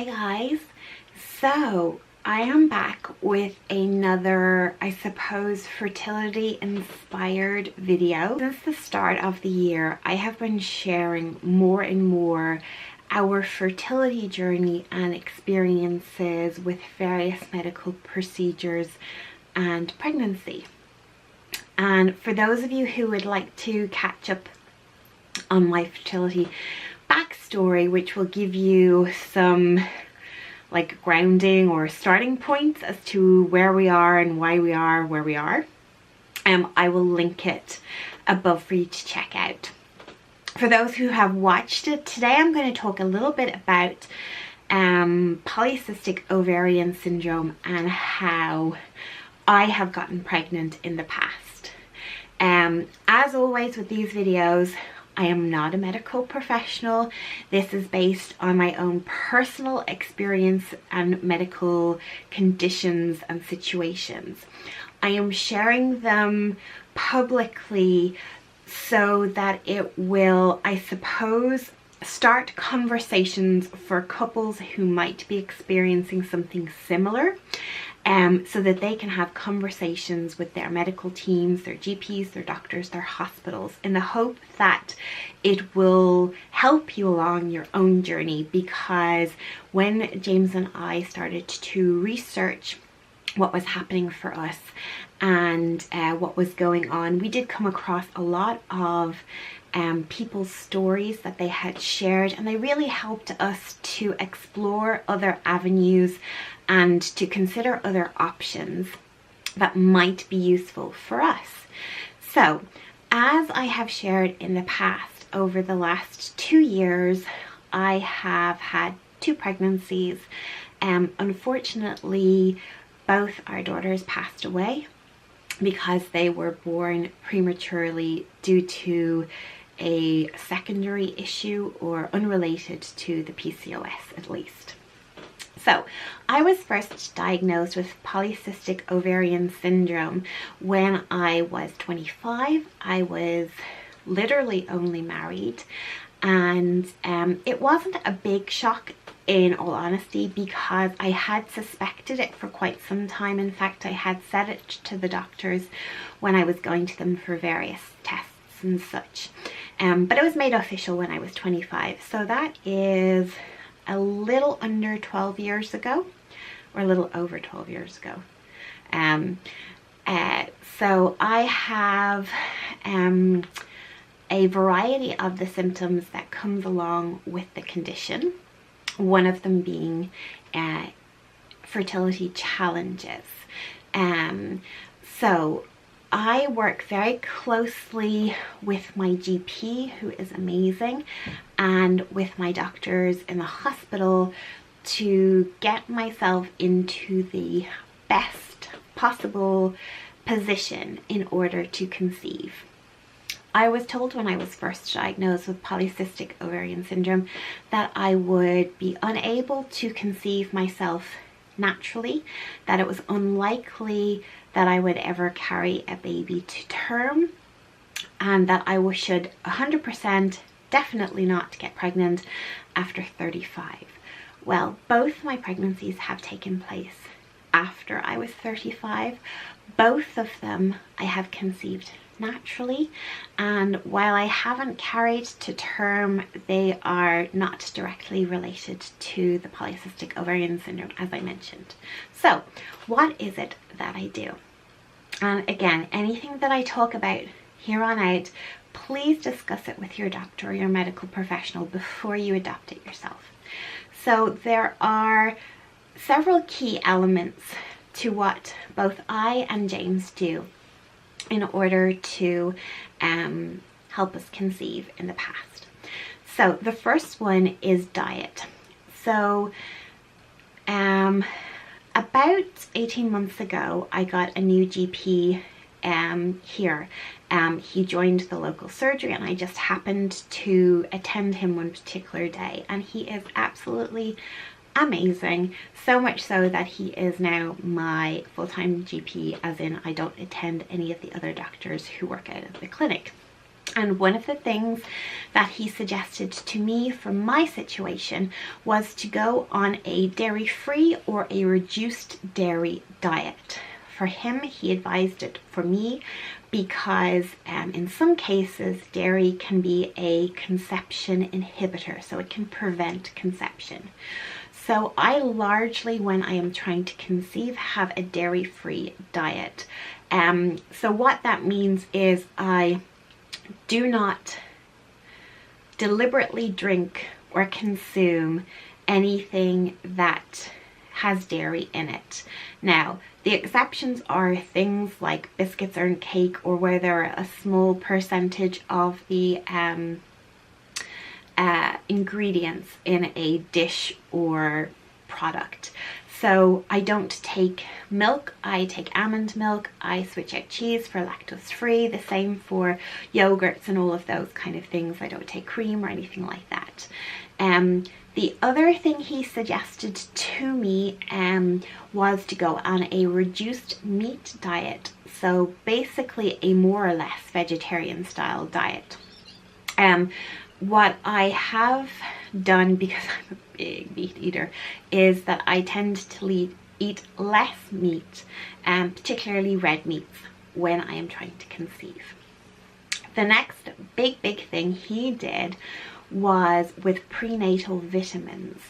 Hi guys, so I am back with another, I suppose, fertility inspired video. Since the start of the year, I have been sharing more and more our fertility journey and experiences with various medical procedures and pregnancy. And for those of you who would like to catch up on my fertility backstory, which will give you some like grounding or starting points as to where we are and why we are where we are, I will link it above for you to check out. For those who have watched it, today I'm going to talk a little bit about polycystic ovarian syndrome and how I have gotten pregnant in the past. As always with these videos, I am not a medical professional. This is based on my own personal experience and medical conditions and situations. I am sharing them publicly so that it will, I suppose, start conversations for couples who might be experiencing something similar. So that they can have conversations with their medical teams, their GPs, their doctors, their hospitals, in the hope that it will help you along your own journey. Because when James and I started to research what was happening for us and what was going on, we did come across a lot of people's stories that they had shared, and they really helped us to explore other avenues and to consider other options that might be useful for us. So, as I have shared in the past, over the last 2 years, I have had 2 pregnancies. Unfortunately, both our daughters passed away because they were born prematurely due to a secondary issue or unrelated to the PCOS at least. So I was first diagnosed with polycystic ovarian syndrome when I was 25. I was literally only married, and it wasn't a big shock in all honesty, because I had suspected it for quite some time. In fact, I had said it to the doctors when I was going to them for various tests and such. But it was made official when I was 25. So that is a little under 12 years ago, or a little over 12 years ago. So I have a variety of the symptoms that comes along with the condition. One of them being fertility challenges. So I work very closely with my GP, who is amazing, and with my doctors in the hospital to get myself into the best possible position in order to conceive. I was told when I was first diagnosed with polycystic ovarian syndrome that I would be unable to conceive myself naturally, that it was unlikely that I would ever carry a baby to term, and that I should 100% definitely not get pregnant after 35. Well, both my pregnancies have taken place after I was 35. Both of them I have conceived naturally, and while I haven't carried to term, they are not directly related to the polycystic ovarian syndrome, as I mentioned. So what is it that I do? And again, anything that I talk about here on out, please discuss it with your doctor or your medical professional before you adopt it yourself. So there are several key elements to what both I and James do in order to help us conceive in the past. So the first one is diet. So about 18 months ago, I got a new GP here. He joined the local surgery, and I just happened to attend him one particular day, and he is absolutely amazing, so much so that he is now my full-time GP, as in I don't attend any of the other doctors who work out of the clinic. And one of the things that he suggested to me for my situation was to go on a dairy-free or a reduced dairy diet. For him, he advised it for me because in some cases dairy can be a conception inhibitor, so it can prevent conception. So I largely, when I am trying to conceive, have a dairy-free diet. So what that means is I do not deliberately drink or consume anything that has dairy in it. Now, the exceptions are things like biscuits or cake, or where there are a small percentage of the ingredients in a dish or product. So I don't take milk, I take almond milk, I switch out cheese for lactose free, the same for yogurts and all of those kind of things. I don't take cream or anything like that. The other thing he suggested to me was to go on a reduced meat diet. So basically a more or less vegetarian style diet. What I have done, because I'm a big meat eater, is that I tend to eat less meat, particularly red meats, when I am trying to conceive. The next big thing he did was with prenatal vitamins.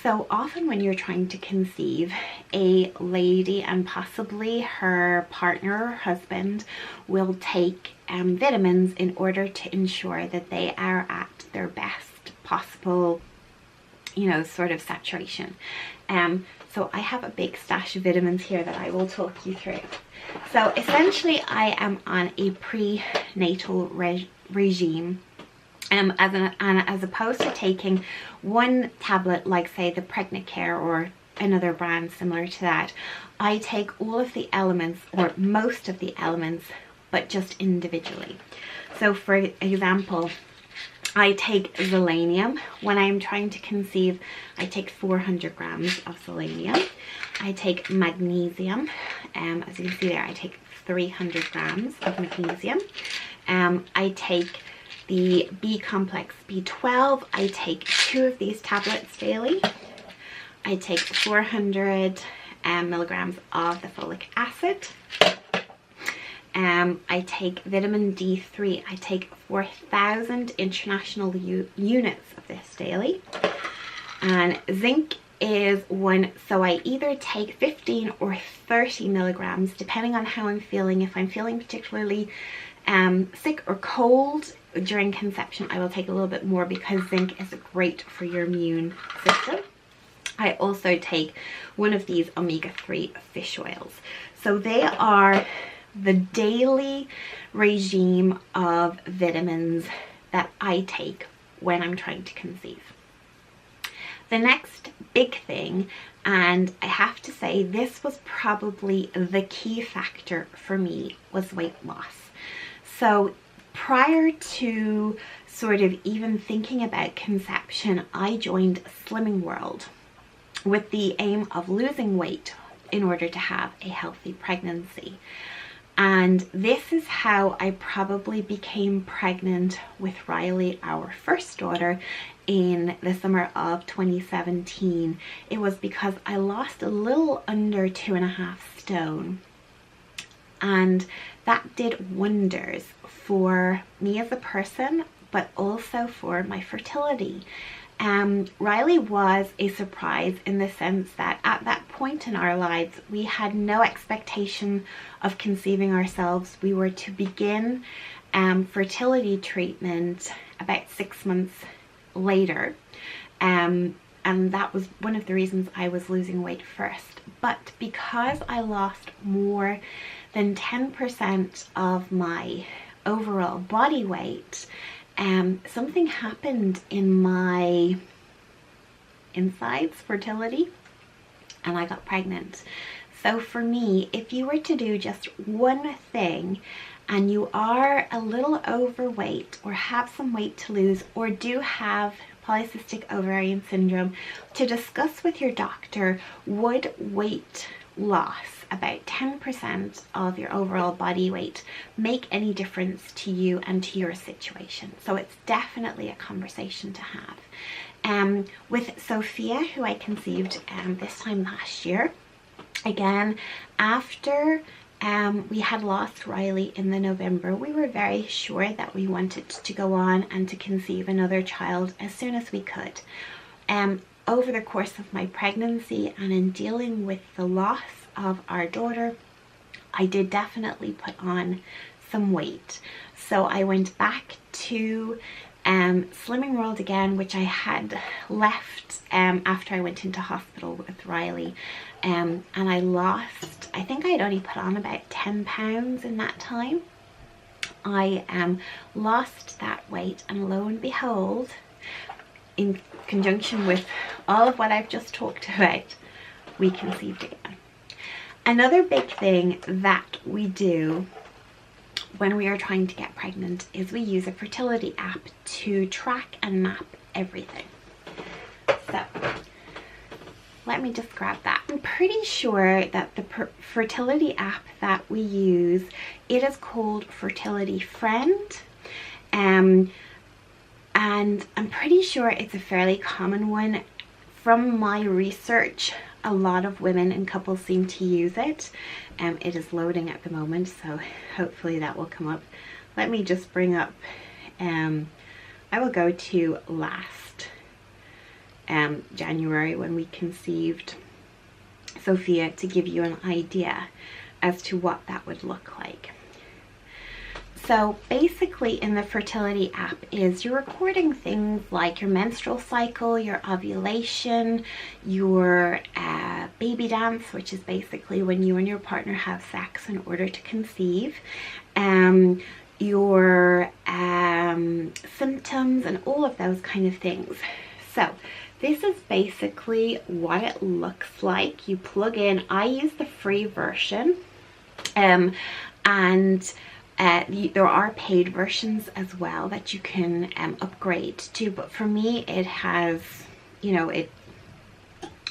So often when you're trying to conceive, a lady and possibly her partner or husband will take vitamins in order to ensure that they are at their best possible, you know, sort of saturation. So I have a big stash of vitamins here that I will talk you through. So essentially I am on a prenatal regime. As opposed to taking one tablet like say the Pregnant Care or another brand similar to that, I take all of the elements or most of the elements, but just individually. So for example, I take selenium. When I'm trying to conceive, I take 400 grams of selenium. I take magnesium. As you can see there, I take 300 grams of magnesium. I take the B complex B12. I take 2 of these tablets daily. I take 400 milligrams of the folic acid. I take vitamin D3. I take 4,000 international units of this daily. And zinc is one, so I either take 15 or 30 milligrams depending on how I'm feeling. If I'm feeling particularly sick or cold during conception, I will take a little bit more because zinc is great for your immune system. I also take one of these omega-3 fish oils. So they are the daily regime of vitamins that I take when I'm trying to conceive. The next big thing, and I have to say this was probably the key factor for me, was weight loss. So prior to sort of even thinking about conception, I joined Slimming World with the aim of losing weight in order to have a healthy pregnancy. And this is how I probably became pregnant with Riley, our first daughter, in the summer of 2017. It was because I lost a little under 2.5 stone. And that did wonders for me as a person, but also for my fertility. Riley was a surprise in the sense that at that point in our lives, we had no expectation of conceiving ourselves. We were to begin fertility treatment about 6 months later. And that was one of the reasons I was losing weight first. But because I lost more than 10% of my overall body weight, something happened in my insides, fertility, and I got pregnant. So for me, if you were to do just one thing and you are a little overweight or have some weight to lose or do have polycystic ovarian syndrome, to discuss with your doctor, would weight loss, about 10% of your overall body weight, make any difference to you and to your situation. So it's definitely a conversation to have. With Sophia, who I conceived this time last year, again, after we had lost Riley in the November, we were very sure that we wanted to go on and to conceive another child as soon as we could. Over the course of my pregnancy and in dealing with the loss of our daughter, I did definitely put on some weight. So I went back to Slimming World again, which I had left after I went into hospital with Riley, and I lost, I think I had only put on about 10 pounds in that time. I lost that weight, and lo and behold, in conjunction with all of what I've just talked about, we conceived again. Another big thing that we do when we are trying to get pregnant is we use a fertility app to track and map everything. So let me just grab that. I'm pretty sure that the fertility app that we use, it is called Fertility Friend, and I'm pretty sure it's a fairly common one. From my research, a lot of women and couples seem to use it. It is loading at the moment, so hopefully that will come up. Let me just bring up, I will go to last January when we conceived Sophia to give you an idea as to what that would look like. So basically in the fertility app is you're recording things like your menstrual cycle, your ovulation, your baby dance, which is basically when you and your partner have sex in order to conceive, your symptoms and all of those kind of things. So this is basically what it looks like. You plug in, I use the free version, and there are paid versions as well that you can upgrade to, but for me it has, you know, it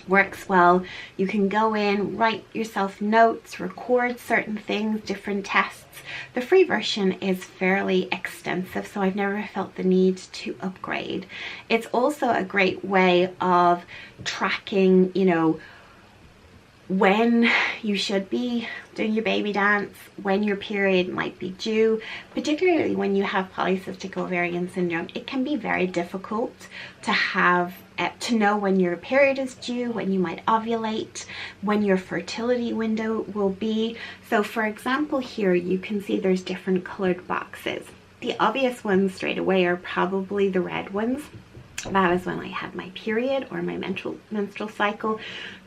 works well. You can go in, write yourself notes, record certain things, different tests. The free version is fairly extensive, so I've never felt the need to upgrade. It's also a great way of tracking, you know, when you should be doing your baby dance, when your period might be due, particularly when you have polycystic ovarian syndrome. It can be very difficult to have to know when your period is due, when you might ovulate, when your fertility window will be. So for example, here you can see there's different colored boxes. The obvious ones straight away are probably the red ones. That is when I had my period or my menstrual cycle.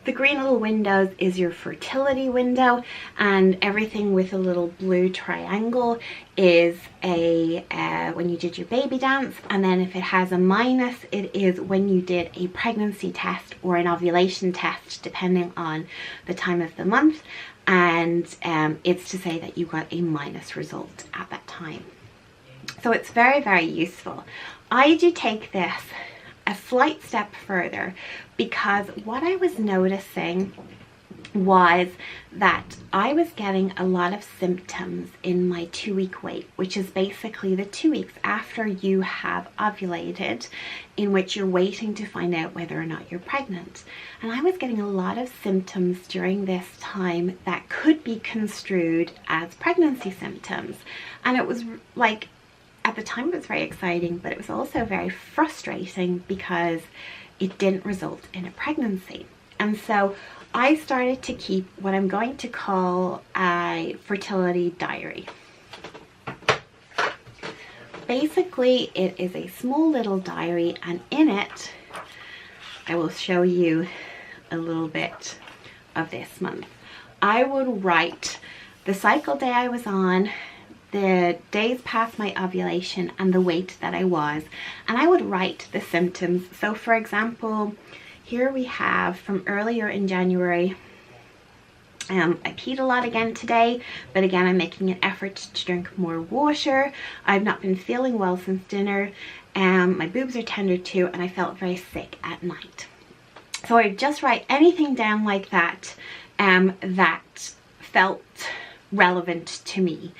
The green little windows is your fertility window, and everything with a little blue triangle is when you did your baby dance, and then if it has a minus, it is when you did a pregnancy test or an ovulation test, depending on the time of the month, and it's to say that you got a minus result at that time. So it's very, very useful. I do take this a slight step further, because what I was noticing was that I was getting a lot of symptoms in my 2-week wait, which is basically the 2 weeks after you have ovulated, in which you're waiting to find out whether or not you're pregnant. And I was getting a lot of symptoms during this time that could be construed as pregnancy symptoms. And it was like, at the time it was very exciting, but it was also very frustrating because it didn't result in a pregnancy. And so I started to keep what I'm going to call a fertility diary. Basically, it is a small little diary, and in it, I will show you a little bit of this month. I would write the cycle day I was on, the days past my ovulation, and the weight that I was, and I would write the symptoms. So for example, here we have from earlier in January, I peed a lot again today, but again I'm making an effort to drink more water. I've not been feeling well since dinner, my boobs are tender too, and I felt very sick at night. So I just write anything down like that that felt relevant to me.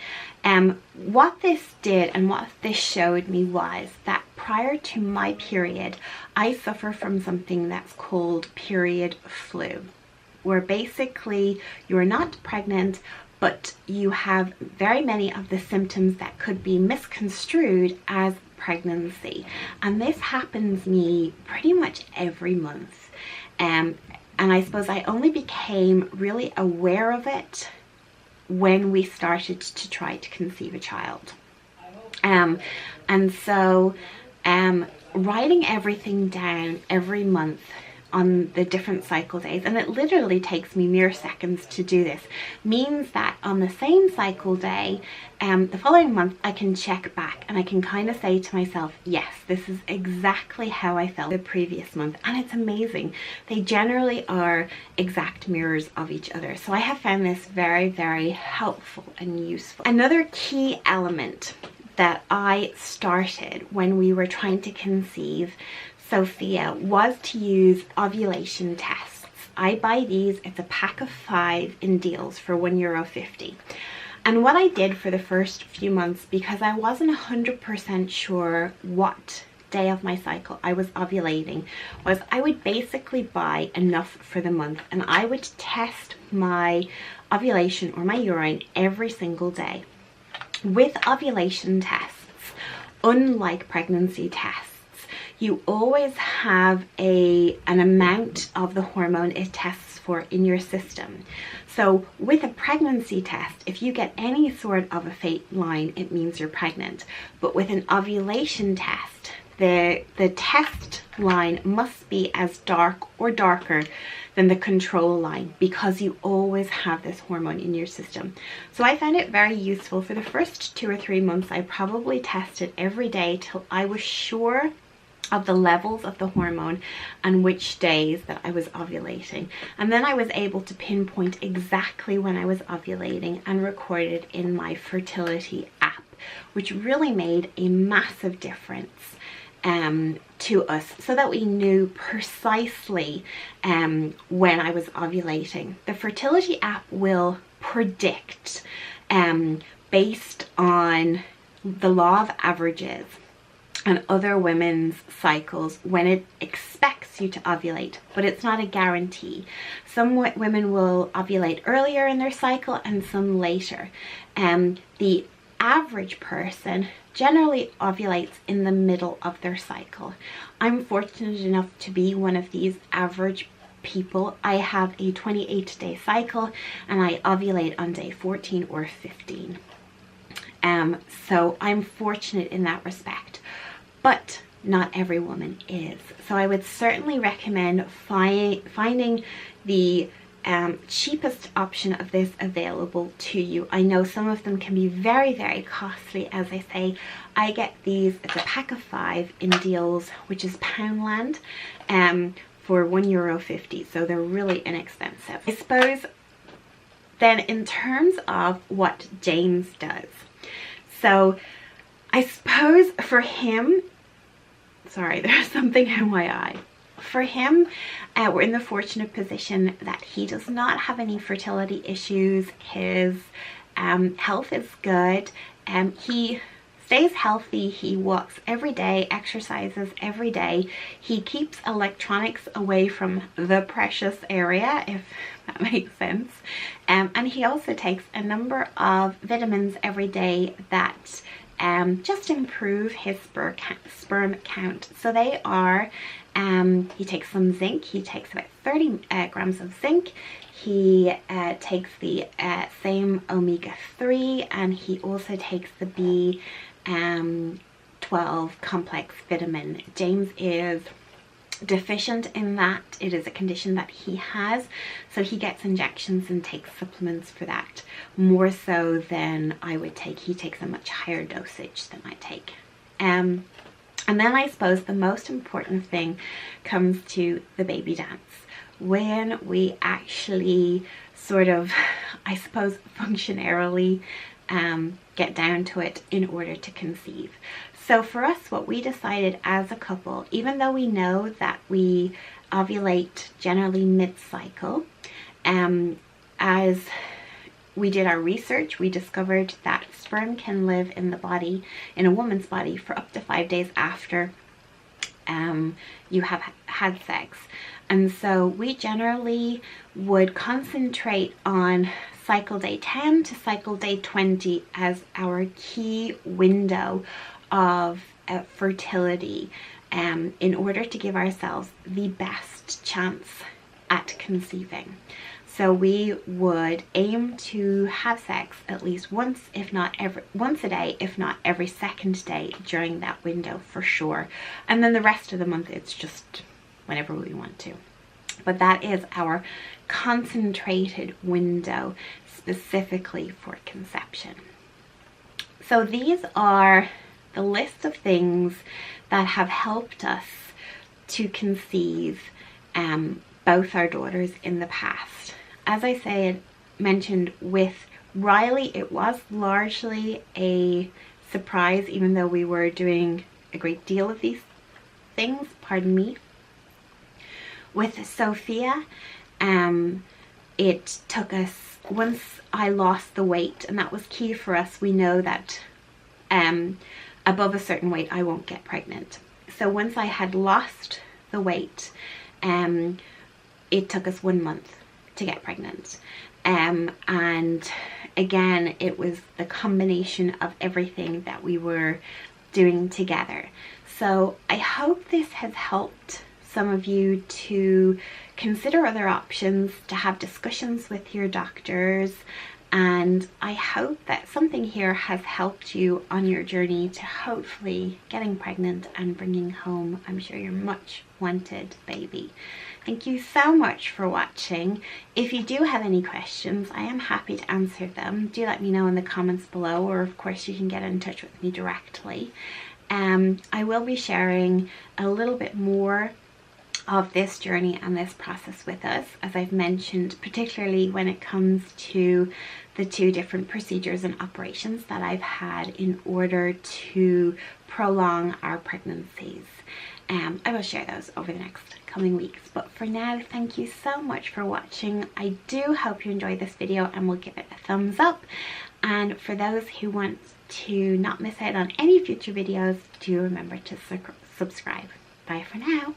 What this did and what this showed me was that prior to my period, I suffer from something that's called period flu, where basically you're not pregnant, but you have very many of the symptoms that could be misconstrued as pregnancy. And this happens to me pretty much every month. And I suppose I only became really aware of it when we started to try to conceive a child. And so writing everything down every month on the different cycle days, and it literally takes me mere seconds to do this, means that on the same cycle day, the following month I can check back and I can kind of say to myself, yes, this is exactly how I felt the previous month. And it's amazing. They generally are exact mirrors of each other. So I have found this very, very helpful and useful. Another key element that I started when we were trying to conceive Sophia was to use ovulation tests. I buy these, it's a pack of 5 in deals for €1.50. And what I did for the first few months, because I wasn't 100% sure what day of my cycle I was ovulating, was I would basically buy enough for the month and I would test my ovulation or my urine every single day. With ovulation tests, unlike pregnancy tests, you always have an amount of the hormone it tests for in your system. So with a pregnancy test, if you get any sort of a faint line, it means you're pregnant. But with an ovulation test, the test line must be as dark or darker than the control line, because you always have this hormone in your system. So I found it very useful. For the first 2 or 3 months, I probably tested every day till I was sure of the levels of the hormone and which days that I was ovulating. And then I was able to pinpoint exactly when I was ovulating and record it in my fertility app, which really made a massive difference to us, so that we knew precisely when I was ovulating. The fertility app will predict based on the law of averages and other women's cycles when it expects you to ovulate, but it's not a guarantee. Some women will ovulate earlier in their cycle and some later. The average person generally ovulates in the middle of their cycle. I'm fortunate enough to be one of these average people. I have a 28-day cycle and I ovulate on day 14 or 15. So I'm fortunate in that respect. But not every woman is. So I would certainly recommend finding the cheapest option of this available to you. I know some of them can be very, very costly. As I say, I get these, it's a pack of 5 in deals, which is Poundland, for €1.50. So they're really inexpensive. I suppose then in terms of what James does. So I suppose for him, sorry, there's something in my eye. For him, we're in the fortunate position that he does not have any fertility issues. His health is good. He stays healthy. He walks every day, exercises every day. He keeps electronics away from the precious area, if that makes sense. And he also takes a number of vitamins every day that just improve his sperm count. So they are, he takes some zinc. He takes about 30 grams of zinc. He takes the same omega-3, and he also takes the B12 complex vitamin. James is deficient in that. It is a condition that he has, so he gets injections and takes supplements for that, more so than I would take. He takes a much higher dosage than I take. And then I suppose the most important thing comes to the baby dance, when we actually sort of, I suppose, functionarily get down to it in order to conceive. So for us, what we decided as a couple, even though we know that we ovulate generally mid-cycle, as we did our research, we discovered that sperm can live in the body, in a woman's body, for up to 5 days after you have had sex. And so we generally would concentrate on cycle day 10 to cycle day 20 as our key window of fertility, in order to give ourselves the best chance at conceiving. So we would aim to have sex at least once, if not once a day, if not every second day during that window for sure. And then the rest of the month, it's just whenever we want to. But that is our concentrated window specifically for conception. So these are the list of things that have helped us to conceive both our daughters in the past. As I mentioned with Riley, it was largely a surprise, even though we were doing a great deal of these things, pardon me. With Sophia, it took us, once I lost the weight, and that was key for us, we know that above a certain weight I won't get pregnant. So once I had lost the weight, it took us 1 month to get pregnant. And again, it was the combination of everything that we were doing together. So I hope this has helped some of you to consider other options, to have discussions with your doctors, and I hope that something here has helped you on your journey to hopefully getting pregnant and bringing home, I'm sure, your much wanted baby. Thank you so much for watching. If you do have any questions, I am happy to answer them. Do let me know in the comments below, or of course you can get in touch with me directly. I will be sharing a little bit more of this journey and this process with us, as I've mentioned, particularly when it comes to the 2 different procedures and operations that I've had in order to prolong our pregnancies. I will share those over the next coming weeks, but for now, thank you so much for watching. I do hope you enjoyed this video and will give it a thumbs up, and for those who want to not miss out on any future videos, do remember to subscribe. Bye for now.